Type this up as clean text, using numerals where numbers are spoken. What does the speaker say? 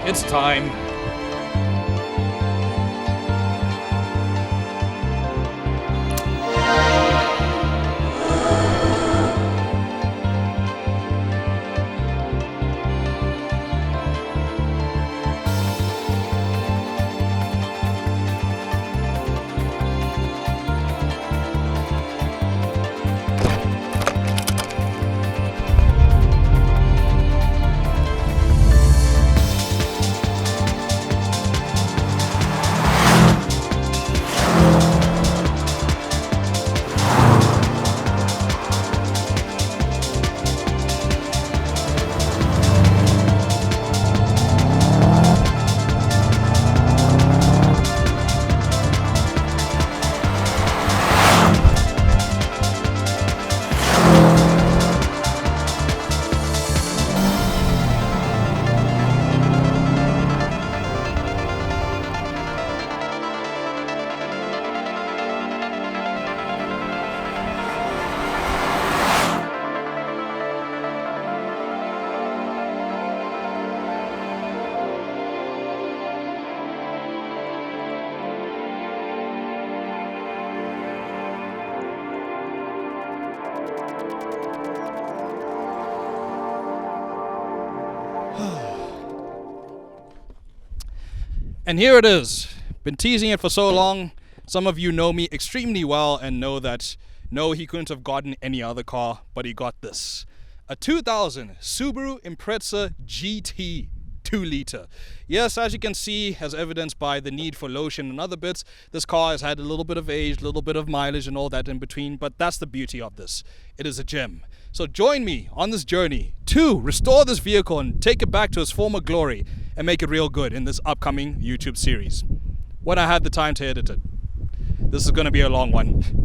It's time. And here it is. Been teasing it for so long. Some of you know me extremely well and know that no, he couldn't have gotten any other car, but he got this. A 2000 Subaru Impreza GT 2-liter. Yes, as you can see, as evidenced by the need for lotion and other bits, this car has had a little bit of age, a little bit of mileage and all that in between, but that's the beauty of this. It is a gem. So join me on this journey to restore this vehicle and take it back to its former glory and make it real good in this upcoming YouTube series, when I had the time to edit it. This is going to be a long one.